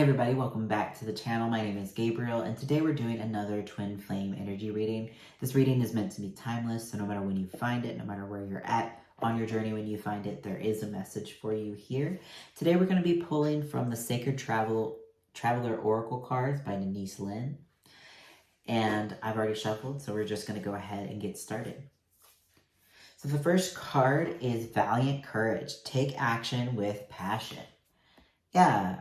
Hey everybody, welcome back to the channel. My name is Gabriel, and today we're doing another twin flame energy reading. This reading is meant to be timeless, so no matter when you find it, no matter where you're at on your journey when you find it, there is a message for you here. Today we're going to be pulling from the Sacred Traveler Oracle cards by Denise Lynn. And I've already shuffled, so we're just going to go ahead and get started. So the first card is Valiant Courage. Take action with passion. Yeah,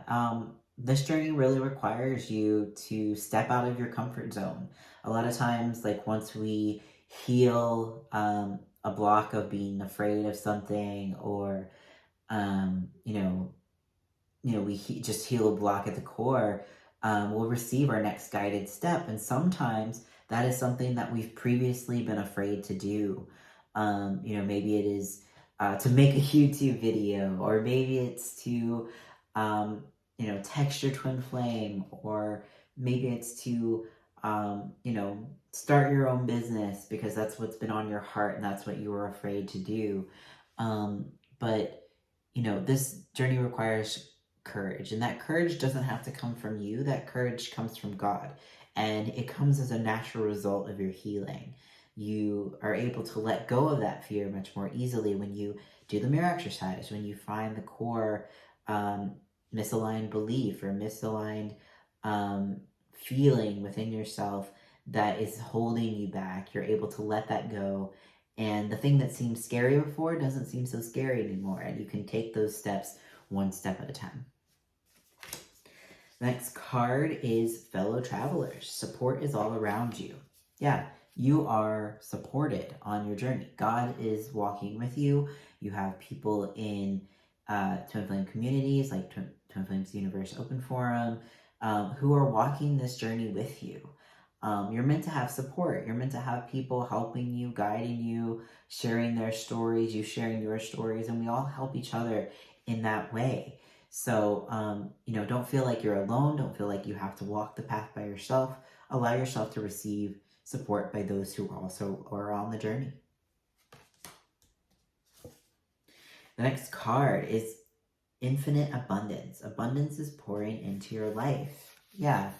this journey really requires you to step out of your comfort zone. A lot of times, like once we heal a block of being afraid of something, or we just heal a block at the core, we'll receive our next guided step, and sometimes that is something that we've previously been afraid to do. Maybe it is to make a YouTube video, or maybe it's to text your twin flame, or maybe it's to, start your own business because that's what's been on your heart and that's what you were afraid to do. But this journey requires courage, and that courage doesn't have to come from you. That courage comes from God, and it comes as a natural result of your healing. You are able to let go of that fear much more easily when you do the mirror exercise, when you find the core misaligned belief or misaligned feeling within yourself that is holding you back. You're able to let that go, and the thing that seemed scary before doesn't seem so scary anymore, and you can take those steps one step at a time. Next card is Fellow Travelers. Support is all around you. Yeah, you are supported on your journey. God is walking with you. You have people in Twin Flame communities like Twin Flames Universe Open Forum who are walking this journey with you. You're meant to have support. You're meant to have people helping you, guiding you, sharing their stories, you sharing your stories, and we all help each other in that way. So, don't feel like you're alone. Don't feel like you have to walk the path by yourself. Allow yourself to receive support by those who also are on the journey. The next card is Infinite Abundance. Abundance is pouring into your life. Yeah,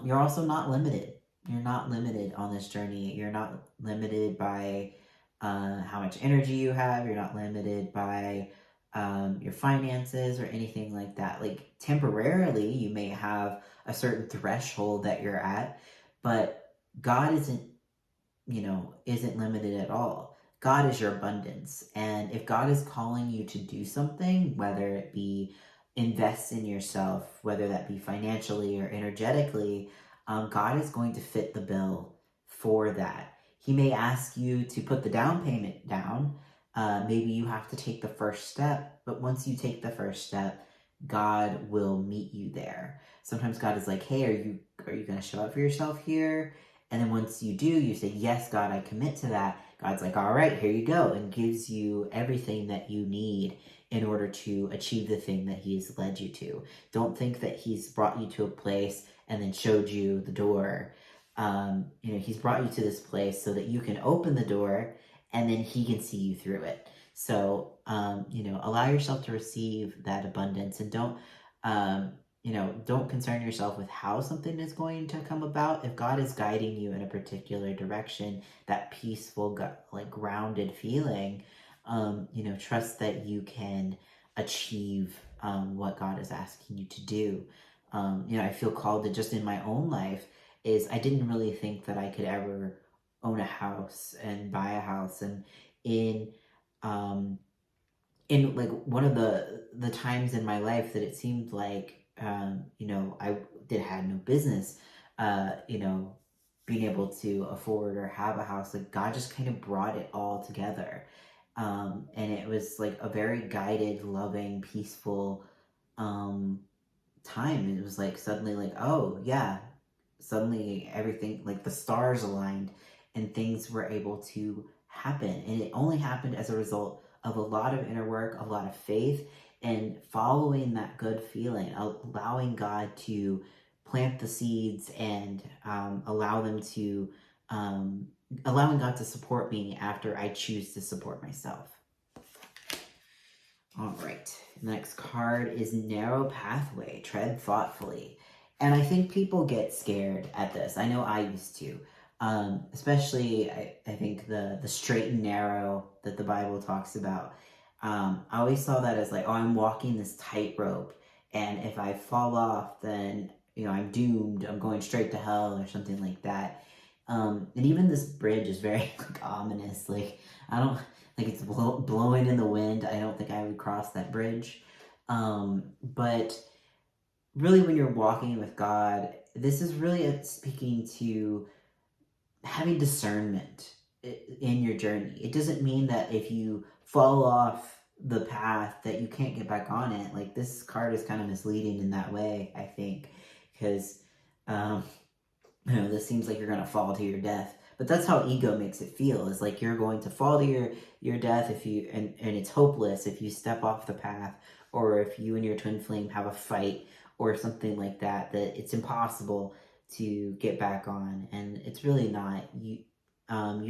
you're also not limited. You're not limited on this journey. You're not limited by how much energy you have. You're not limited by your finances or anything like that. Like temporarily, you may have a certain threshold that you're at, but God isn't limited at all. God is your abundance. And if God is calling you to do something, whether it be invest in yourself, whether that be financially or energetically, God is going to fit the bill for that. He may ask you to put the down payment down. Maybe you have to take the first step, but once you take the first step, God will meet you there. Sometimes God is like, hey, are you going to show up for yourself here? And then once you do, you say, yes, God, I commit to that. God's like, all right, here you go, and gives you everything that you need in order to achieve the thing that he's led you to. Don't think that he's brought you to a place and then showed you the door. He's brought you to this place so that you can open the door and then he can see you through it. So, allow yourself to receive that abundance, and don't concern yourself with how something is going to come about. If God is guiding you in a particular direction, that peaceful, grounded feeling, trust that you can achieve what God is asking you to do. I feel called to, just in my own life, is I didn't really think that I could ever own a house and buy a house. And in like one of the times in my life that it seemed like I had no business, being able to afford or have a house, like God just kind of brought it all together. And it was like a very guided, loving, peaceful time. It was like suddenly like, oh yeah, suddenly everything, like the stars aligned and things were able to happen. And it only happened as a result of a lot of inner work, a lot of faith, and following that good feeling, allowing God to plant the seeds and allowing God to support me after I choose to support myself. All right. Next card is Narrow Pathway. Tread thoughtfully. And I think people get scared at this. I know I used to. Especially, I think the straight and narrow that the Bible talks about. I always saw that as like, oh, I'm walking this tightrope. And if I fall off, then, I'm doomed. I'm going straight to hell or something like that. And even this bridge is very like, ominous. Like, I don't like it's blowing in the wind. I don't think I would cross that bridge. But really, when you're walking with God, this is really speaking to having discernment in your journey. It doesn't mean that if you fall off the path that you can't get back on it. Like, this card is kind of misleading in that way, I think, because this seems like you're going to fall to your death. But that's how ego makes it feel. Is like you're going to fall to your death if you and it's hopeless if you step off the path, or if you and your twin flame have a fight or something like that, that it's impossible to get back on. And it's really not. You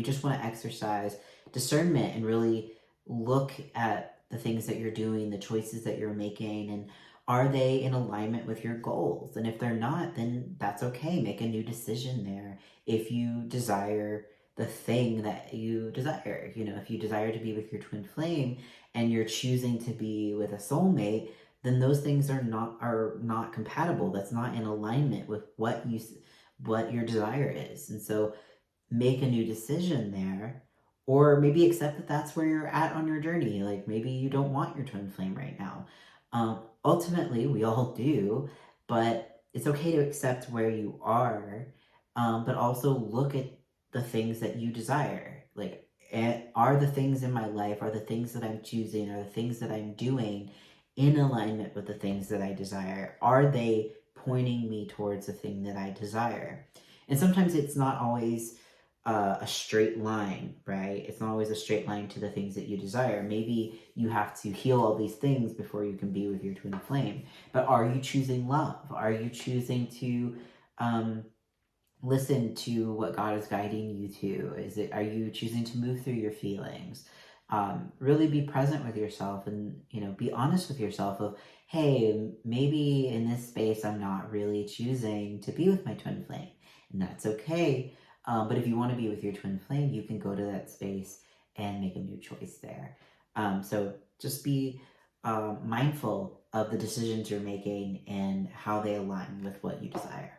just want to exercise discernment and really look at the things that you're doing, the choices that you're making, and are they in alignment with your goals? And if they're not, then that's okay. Make a new decision there. If you desire the thing that you desire, if you desire to be with your twin flame and you're choosing to be with a soulmate, then those things are not compatible. That's not in alignment with what your desire is. And so make a new decision there, or maybe accept that that's where you're at on your journey. Like, maybe you don't want your twin flame right now. Ultimately, we all do, but it's okay to accept where you are, but also look at the things that you desire. Like, are the things in my life, are the things that I'm choosing, are the things that I'm doing in alignment with the things that I desire? Are they pointing me towards the thing that I desire? And sometimes it's not always a straight line, right? It's not always a straight line to the things that you desire. Maybe you have to heal all these things before you can be with your twin flame. But are you choosing love? Are you choosing to listen to what God is guiding you to? Are you choosing to move through your feelings? Really be present with yourself, and be honest with yourself of, hey, maybe in this space I'm not really choosing to be with my twin flame, and that's okay. But if you want to be with your twin flame, you can go to that space and make a new choice there. So just be mindful of the decisions you're making and how they align with what you desire.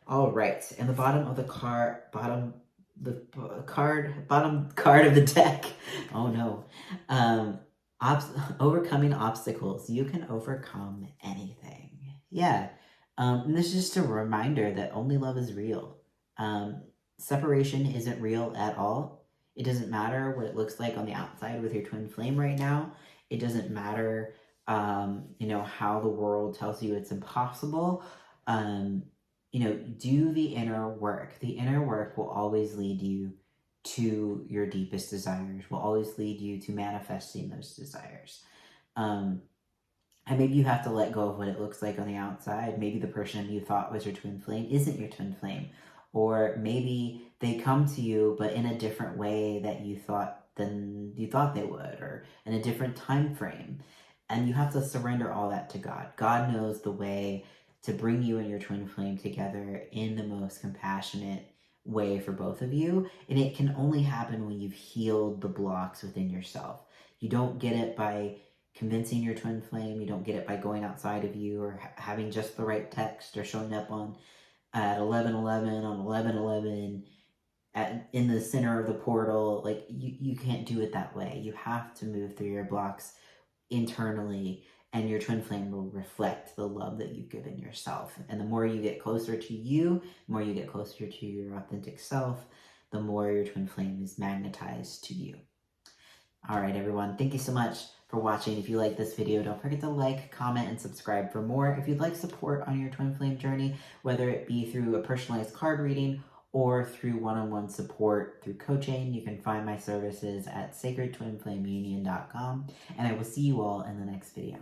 All right, and the bottom card of the deck. Oh no. Overcoming obstacles. You can overcome anything. Yeah. And this is just a reminder that only love is real. Separation isn't real at all. It doesn't matter what it looks like on the outside with your twin flame right now. It doesn't matter, how the world tells you it's impossible. Do the inner work. The inner work will always lead you to your deepest desires, will always lead you to manifesting those desires. And maybe you have to let go of what it looks like on the outside. Maybe the person you thought was your twin flame isn't your twin flame. Or maybe they come to you, but in a different way than you thought they would, or in a different time frame. And you have to surrender all that to God. God knows the way to bring you and your twin flame together in the most compassionate way for both of you. And it can only happen when you've healed the blocks within yourself. You don't get it by convincing your twin flame. You don't get it by going outside of you, or having just the right text, or showing up at 11:11 on 11:11 in the center of the portal. Like, you can't do it that way. You have to move through your blocks internally, and your twin flame will reflect the love that you've given yourself. And the more you get closer to you, the more you get closer to your authentic self, the more your twin flame is magnetized to you. All right, everyone. Thank you so much for watching. If you like this video, don't forget to like, comment, and subscribe for more. If you'd like support on your twin flame journey, whether it be through a personalized card reading or through one-on-one support through coaching, you can find my services at SacredTwinFlameUnion.com. And I will see you all in the next video.